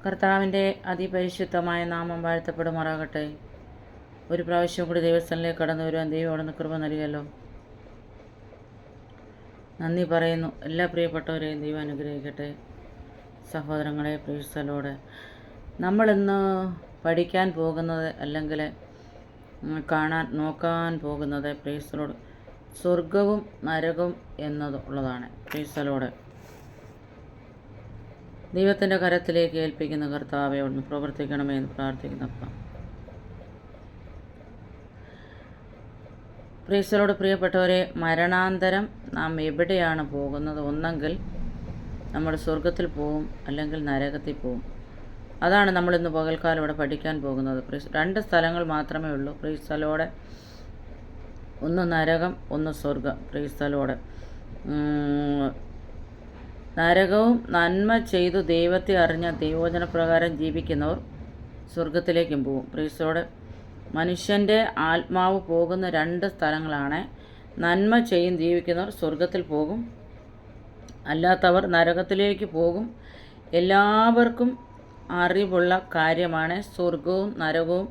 കർത്താവിൻ്റെ അതിപരിശുദ്ധമായ നാമം വാഴ്ത്തപ്പെടുമാറാകട്ടെ. ഒരു പ്രാവശ്യം കൂടി ദൈവസ്ഥലിലേക്ക് കടന്നു വരുവാൻ ദൈവം അവിടെ കൃപ നൽകിയല്ലോ. നന്ദി പറയുന്നു. എല്ലാ പ്രിയപ്പെട്ടവരെയും ദൈവം അനുഗ്രഹിക്കട്ടെ. സഹോദരങ്ങളെ, പ്രീസലോടെ നമ്മളിന്ന് പഠിക്കാൻ പോകുന്നത് അല്ലെങ്കിൽ നോക്കാൻ പോകുന്നത് പ്രീസലോട് സ്വർഗവും നരകവും എന്നതുള്ളതാണ്. പ്രീസലോടെ ദൈവത്തിൻ്റെ കരത്തിലേക്ക് ഏൽപ്പിക്കുന്ന കർത്താവെ ഒന്ന് പ്രവർത്തിക്കണമേ എന്ന് പ്രാർത്ഥിക്കുന്നപ്പം. പ്രീസലോട് പ്രിയപ്പെട്ടവരെ, മരണാന്തരം നാം എവിടെയാണ് പോകുന്നത്? ഒന്നെങ്കിൽ നമ്മൾ സ്വർഗത്തിൽ പോവും, അല്ലെങ്കിൽ നരകത്തിൽ പോവും. അതാണ് നമ്മളിന്ന് പകൽക്കാലം ഇവിടെ പഠിക്കാൻ പോകുന്നത്. രണ്ട് സ്ഥലങ്ങൾ മാത്രമേ ഉള്ളൂ പ്രീസലോടെ. ഒന്ന് നരകം, ഒന്ന് സ്വർഗം. പ്രീസലോടെ നരകവും നന്മ ചെയ്തു ദൈവത്തെ അറിഞ്ഞ ദൈവവചനപ്രകാരം ജീവിക്കുന്നവർ സ്വർഗത്തിലേക്കും പോകും. പ്രീസലോടെ മനുഷ്യൻ്റെ ആത്മാവ് പോകുന്ന രണ്ട് സ്ഥലങ്ങളാണ്. നന്മ ചെയ്യും ജീവിക്കുന്നവർ സ്വർഗത്തിൽ പോകും, അല്ലാത്തവർ നരകത്തിലേക്ക് പോകും. എല്ലാവർക്കും അറിവുള്ള കാര്യമാണ് സ്വർഗവും നരകവും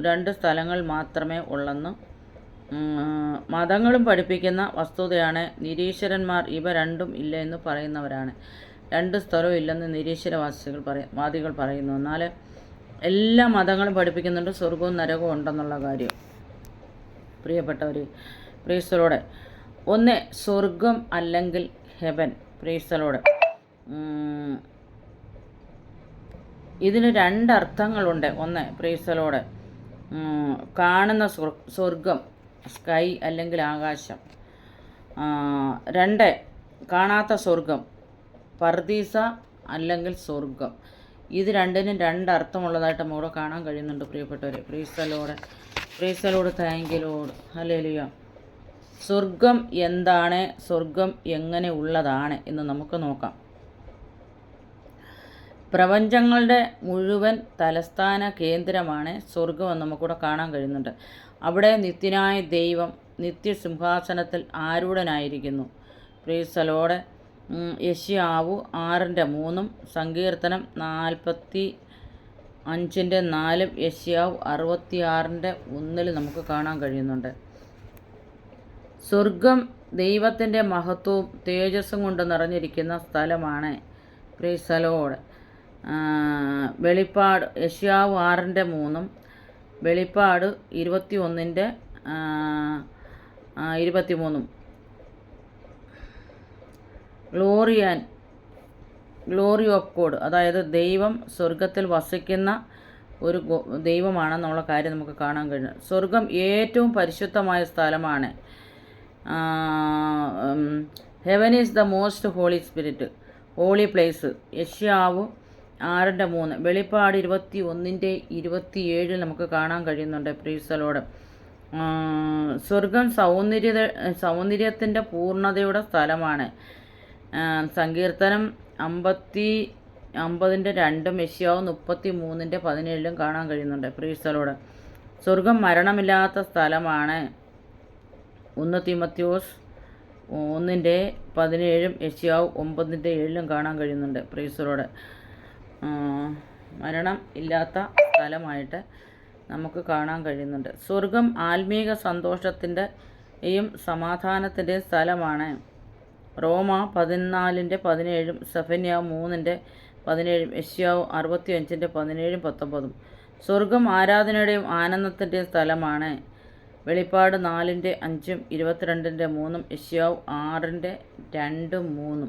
രണ്ട് സ്ഥലങ്ങൾ മാത്രമേ ഉള്ളെന്ന് മതങ്ങളും പഠിപ്പിക്കുന്ന വസ്തുതയാണ്. നിരീശ്വരന്മാർ ഇവ രണ്ടും ഇല്ല എന്ന് പറയുന്നവരാണ്. രണ്ട് സ്ഥലവും ഇല്ലെന്ന് വാദികൾ പറയുന്നു. എന്നാൽ എല്ലാ മതങ്ങളും പഠിപ്പിക്കുന്നുണ്ട് സ്വർഗവും നരകവും ഉണ്ടെന്നുള്ള കാര്യം. പ്രിയപ്പെട്ടവർ, പ്രീസലോടെ ഒന്ന് സ്വർഗം അല്ലെങ്കിൽ ഹെവൻ. പ്രീസലോടെ ഇതിന് രണ്ടർത്ഥങ്ങളുണ്ട്. ഒന്ന് പ്രീസലോടെ കാണുന്ന സ്വർഗം, സ്കൈ അല്ലെങ്കിൽ ആകാശം. രണ്ട് കാണാത്ത സ്വർഗം, പർദീസ അല്ലെങ്കിൽ സ്വർഗം. ഇത് രണ്ടിനും രണ്ടർത്ഥമുള്ളതായിട്ട് നമ്മളിവിടെ കാണാൻ കഴിയുന്നുണ്ട് പ്രിയപ്പെട്ടവരെ. പ്രീസലോട് താങ്ക് യു ലോർഡ്. ഹല്ലേലൂയ. സ്വർഗം എന്താണ്? സ്വർഗം എങ്ങനെ ഉള്ളതാണ് എന്ന് നമുക്ക് നോക്കാം. പ്രപഞ്ചങ്ങളുടെ മുഴുവൻ തലസ്ഥാന കേന്ദ്രമാണ് സ്വർഗമെന്ന് നമുക്കിവിടെ കാണാൻ കഴിയുന്നുണ്ട്. അവിടെ നിത്യനായ ദൈവം നിത്യസിംഹാസനത്തിൽ ആരൂഢനായിരിക്കുന്നു. പ്രീസലോടെ യെശയ്യാവ് 6:3, സങ്കീർത്തനം 45:4, യെശയ്യാവ് 66:1 നമുക്ക് കാണാൻ കഴിയുന്നുണ്ട്. സ്വർഗം ദൈവത്തിൻ്റെ മഹത്വവും തേജസ്സും കൊണ്ട് നിറഞ്ഞിരിക്കുന്ന സ്ഥലമാണ്. പ്രീസലോടെ വെളിപ്പാട് യെശയ്യാവ് 6:3, വെളിപ്പാട് 21:23. ഗ്ലോറി ഓഫ് ഗോഡ്, അതായത് ദൈവം സ്വർഗത്തിൽ വസിക്കുന്ന ഒരു ദൈവമാണെന്നുള്ള കാര്യം നമുക്ക് കാണാൻ കഴിയും. സ്വർഗം ഏറ്റവും പരിശുദ്ധമായ സ്ഥലമാണ്. Heaven is the most holy spirit, holy place. യെശയ്യാവ് 6:3, വെളിപ്പാട് 21:27 നമുക്ക് കാണാൻ കഴിയുന്നുണ്ട്. പ്രീസലോട് സ്വർഗം സൗന്ദര്യത്തിൻ്റെ പൂർണ്ണതയുടെ സ്ഥലമാണ്. സങ്കീർത്തനം 50:2, യെശയ്യാവ് 33:17 കാണാൻ കഴിയുന്നുണ്ട്. പ്രീസലോട് സ്വർഗം മരണമില്ലാത്ത സ്ഥലമാണ്. 1 തീമോഥെയോസ് 1:17, യെശയ്യാവ് 9:7 കാണാൻ കഴിയുന്നുണ്ട്. പ്രീസലോട് മരണം ഇല്ലാത്ത സ്ഥലമായിട്ട് നമുക്ക് കാണാൻ കഴിയുന്നുണ്ട്. സ്വർഗം ആത്മീക സന്തോഷത്തിൻ്റെയും സമാധാനത്തിൻ്റെയും സ്ഥലമാണ്. റോമ 14:17, സെഫന്യാവ് 3:17, യെശയ്യാവ് 65:17, 19. സ്വർഗം ആരാധനയുടെയും ആനന്ദത്തിൻ്റെയും സ്ഥലമാണ്. വെളിപ്പാട് 4:5, 22:3, യെശയ്യാവ് 6:2, 3.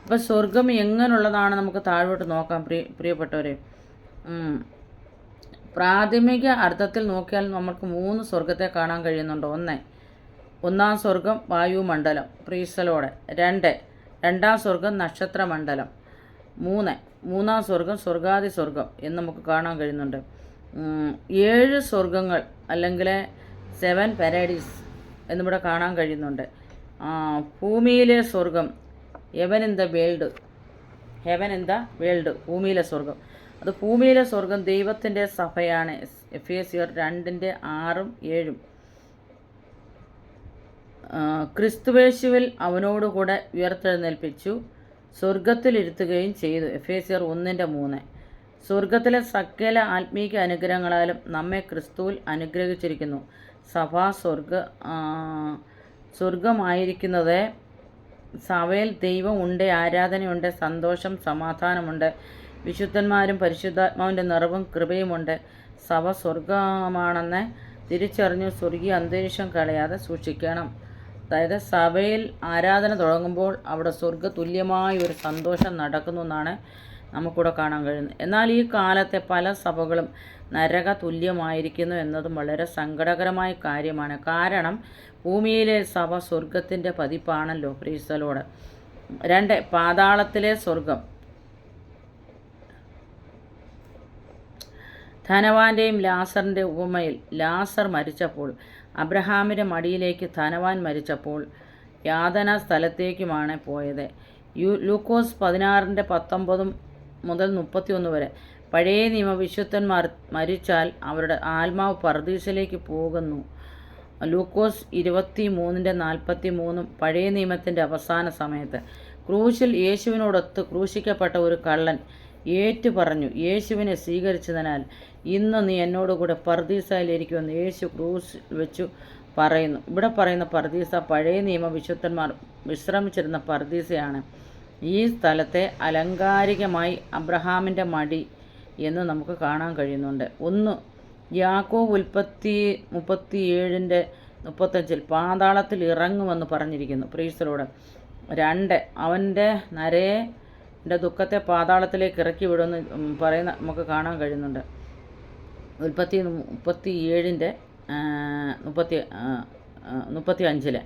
അപ്പോൾ സ്വർഗം എങ്ങനെയുള്ളതാണ് നമുക്ക് താഴോട്ട് നോക്കാം പ്രിയപ്പെട്ടവരെ. പ്രാഥമിക അർത്ഥത്തിൽ നോക്കിയാൽ നമുക്ക് 3 സ്വർഗത്തെ കാണാൻ കഴിയുന്നുണ്ട്. ഒന്നാം സ്വർഗം വായുമണ്ഡലം. പ്രീസലോടെ രണ്ടാം സ്വർഗം നക്ഷത്രമണ്ഡലം. മൂന്നാം സ്വർഗം സ്വർഗാദി സ്വർഗം എന്ന് നമുക്ക് കാണാൻ കഴിയുന്നുണ്ട്. 7 സ്വർഗങ്ങൾ അല്ലെങ്കിൽ 7 പാരഡൈസ് എന്നിവിടെ കാണാൻ കഴിയുന്നുണ്ട്. ഭൂമിയിലെ സ്വർഗം, ഹെവൻ ഇൻ ദ വേൾഡ്, ഭൂമിയിലെ സ്വർഗം. അത് ഭൂമിയിലെ സ്വർഗം ദൈവത്തിൻ്റെ സഭയാണ്. എഫേസ്യർ 2:6-7. ക്രിസ്തുവേശുവിൽ അവനോടുകൂടെ ഉയർത്തെഴുന്നേൽപ്പിച്ചു. സ്വർഗത്തിലിരുത്തുകയും ചെയ്തു. എഫേസ്യർ 1:3. സ്വർഗത്തിലെ സകല ആത്മീക അനുഗ്രഹങ്ങളാലും നമ്മെ ക്രിസ്തുവിൽ അനുഗ്രഹിച്ചിരിക്കുന്നു. സഭ സ്വർഗമായിരിക്കുന്നത് സഭയിൽ ദൈവം ഉണ്ട്, ആരാധനയുണ്ട്, സന്തോഷം, സമാധാനമുണ്ട്, വിശുദ്ധന്മാരും പരിശുദ്ധാത്മാവിൻ്റെ നിറവും കൃപയുമുണ്ട്. സഭ സ്വർഗമാണെന്ന് തിരിച്ചറിഞ്ഞു സ്വർഗീയ അന്തരീക്ഷം കളയാതെ സൂക്ഷിക്കണം. അതായത് സഭയിൽ ആരാധന തുടങ്ങുമ്പോൾ അവിടെ സ്വർഗതുല്യമായ ഒരു സന്തോഷം നടക്കുന്നു എന്നാണ് നമുക്കിവിടെ കാണാൻ കഴിയുന്നത്. എന്നാൽ ഈ കാലത്തെ പല സഭകളും നരക തുല്യമായിരിക്കുന്നു എന്നതും വളരെ സങ്കടകരമായ കാര്യമാണ്. കാരണം ഭൂമിയിലെ സഭ സ്വർഗത്തിൻ്റെ പതിപ്പാണല്ലോ. Praise the lord. 2. പാതാളത്തിലെ സ്വർഗം. ധനവാന്റെയും ലാസറിൻ്റെ ഉപമയിൽ ലാസർ മരിച്ചപ്പോൾ അബ്രഹാമിൻ്റെ മടിയിലേക്ക് ധനവാൻ മരിച്ചപ്പോൾ യാതനാ സ്ഥലത്തേക്കുമാണ് പോയത്. ലൂക്കോസ് 16:19 മുതൽ 31 വരെ. പഴയ നിയമ വിശുദ്ധന്മാർ മരിച്ചാൽ അവരുടെ ആത്മാവ് പർദീസിലേക്ക് പോകുന്നു. ലൂക്കോസ് 23:43 പഴയ നിയമത്തിൻ്റെ അവസാന സമയത്ത്. ക്രൂശിൽ യേശുവിനോടൊത്ത് ക്രൂശിക്കപ്പെട്ട ഒരു കള്ളൻ ഏറ്റു പറഞ്ഞു, യേശുവിനെ സ്വീകരിച്ചതിനാൽ ഇന്ന് നീ എന്നോടുകൂടെ പർദീസയിലിരിക്കുമെന്ന് യേശു ക്രൂശിൽ വെച്ചു പറയുന്നു. ഇവിടെ പറയുന്ന പർദീസ പഴയ നിയമ വിശുദ്ധന്മാർ വിശ്രമിച്ചിരുന്ന പർദീസയാണ്. ഈ സ്ഥലത്തെ അലങ്കാരികമായി അബ്രഹാമിൻ്റെ മടി എന്ന് നമുക്ക് കാണാൻ കഴിയുന്നുണ്ട്. 1 യാക്കോബ് ഉൽപ്പത്തി 37:35 പാതാളത്തിൽ ഇറങ്ങുമെന്ന് പറഞ്ഞിരിക്കുന്നു. Price the lord. 2 അവൻ്റെ നരയുടെ ദുഃഖത്തെ പാതാളത്തിലേക്ക് ഇറക്കി വിടുമെന്ന് പറയുന്ന നമുക്ക് കാണാൻ കഴിയുന്നുണ്ട്. ഉൽപ്പത്തി 37:35.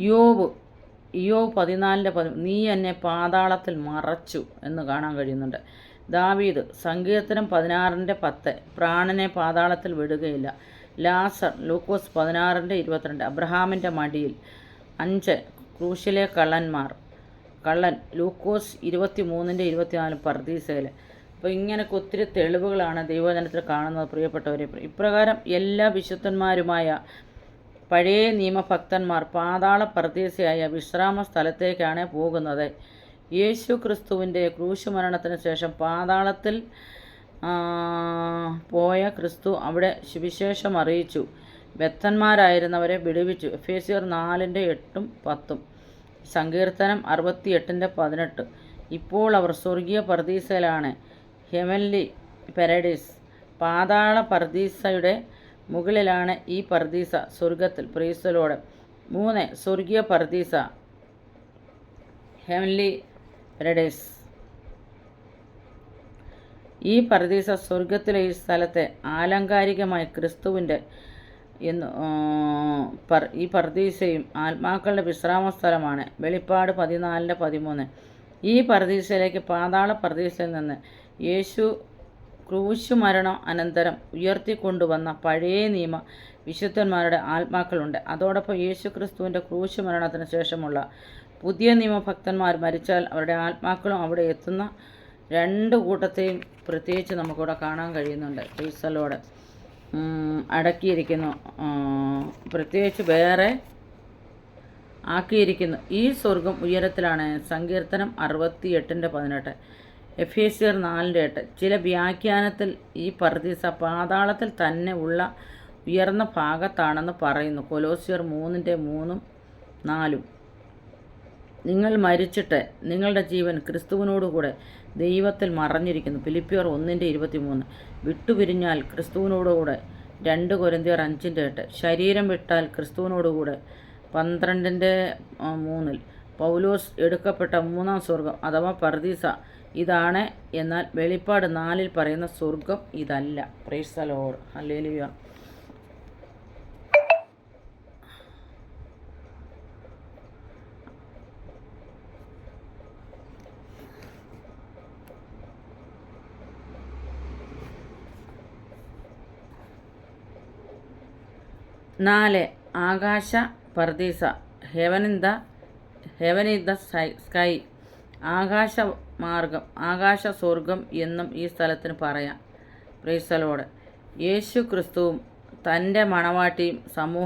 യോബ് 14:10 നീ എന്നെ പാതാളത്തിൽ മറച്ചു എന്ന് കാണാൻ കഴിയുന്നുണ്ട്. ദാവീദ് സങ്കീർത്തനം 16:10 പ്രാണനെ പാതാളത്തിൽ വിടുകയില്ല. ലാസർ ലൂക്കോസ് 16:22 അബ്രഹാമിൻ്റെ മടിയിൽ. 5 ക്രൂശിലെ കള്ളൻ ലൂക്കോസ് 23:24 പർദീസയിൽ. അപ്പോൾ ഇങ്ങനെയൊക്കെ ഒത്തിരി തെളിവുകളാണ് ദൈവജനത്തിൽ കാണുന്നത്. പ്രിയപ്പെട്ടവരെ, ഇപ്രകാരം എല്ലാ വിശുദ്ധന്മാരുമായ പഴയ നിയമഭക്തന്മാർ പാതാള പർദീസയായ വിശ്രാമ സ്ഥലത്തേക്കാണ് പോകുന്നത്. യേശു ക്രിസ്തുവിൻ്റെ ക്രൂശുമരണത്തിന് ശേഷം പാതാളത്തിൽ പോയ ക്രിസ്തു അവിടെ സുവിശേഷം അറിയിച്ചു. ബദ്ധന്മാരായിരുന്നവരെ വിടുവിച്ചു. എഫേസ്യർ 4:8-10. സങ്കീർത്തനം 68:18 ഇപ്പോൾ അവർ സ്വർഗീയ പർദീസയിലാണ്. Heavenly paradise. പാതാള പർദീസയുടെ മുകളിലാണ് ഈ പർദീസ സ്വർഗത്തിൽ. Price the Lord. 3 സ്വർഗീയ പർദീസ ഹെവൻലി പാരഡൈസ്. ഈ പർദീസ സ്വർഗത്തിലെ ഈ സ്ഥലത്തെ ആലങ്കാരികമായി ക്രിസ്തുവിൻ്റെ ഈ പർദീസയും ആത്മാക്കളുടെ വിശ്രാമ സ്ഥലമാണ്. വെളിപ്പാട് 14:13. ഈ പർദീസയിലേക്ക് പാതാള പർദീസയിൽ നിന്ന് യേശു ക്രൂശുമരണം അനന്തരം ഉയർത്തിക്കൊണ്ടുവന്ന പഴയ നിയമ വിശുദ്ധന്മാരുടെ ആത്മാക്കളുണ്ട്. അതോടൊപ്പം യേശു ക്രിസ്തുവിൻ്റെ ക്രൂശുമരണത്തിന് ശേഷമുള്ള പുതിയ നിയമഭക്തന്മാർ മരിച്ചാൽ അവരുടെ ആത്മാക്കളും അവിടെ എത്തുന്ന 2 കൂട്ടത്തെയും പ്രത്യേകിച്ച് നമുക്കിവിടെ കാണാൻ കഴിയുന്നുണ്ട്. Price the Lord. അടക്കിയിരിക്കുന്നു, പ്രത്യേകിച്ച് വേറെ ആക്കിയിരിക്കുന്നു. ഈ സ്വർഗം ഉയരത്തിലാണ്. സങ്കീർത്തനം 68:18. എഫേസ്യർ 4:8. ചില വ്യാഖ്യാനത്തിൽ ഈ പർദീസ പാതാളത്തിൽ തന്നെ ഉള്ള ഉയർന്ന ഭാഗത്താണെന്ന് പറയുന്നു. കൊലോസ്യർ 3:3-4. നിങ്ങൾ മരിച്ചിട്ട് നിങ്ങളുടെ ജീവൻ ക്രിസ്തുവിനോടുകൂടെ ദൈവത്തിൽ മറഞ്ഞിരിക്കുന്നു. ഫിലിപ്പിയർ 1:23. വിട്ടുപിരിഞ്ഞാൽ ക്രിസ്തുവിനോടുകൂടെ 2 കൊരിന്ത്യർ 5:8. ശരീരം വിട്ടാൽ ക്രിസ്തുവിനോടുകൂടെ 12:3. പൗലോസ് എടുക്കപ്പെട്ട 3-ാം സ്വർഗം അഥവാ പർദീസ ഇതാണ്. എന്നാൽ വെളിപ്പാട് 4 പറയുന്ന സ്വർഗം ഇതല്ല. Price the Lord. ഹല്ലേലൂയ. ആകാശ പർദീസ ഹെവൻ ഇൻ ദ സ്കൈ. ആകാശമാർഗം, ആകാശ സ്വർഗം എന്നും ഈ സ്ഥലത്തിന് പറയാം. Price the Lord. യേശു ക്രിസ്തുവും തൻ്റെ മണവാട്ടിയും സമൂഹം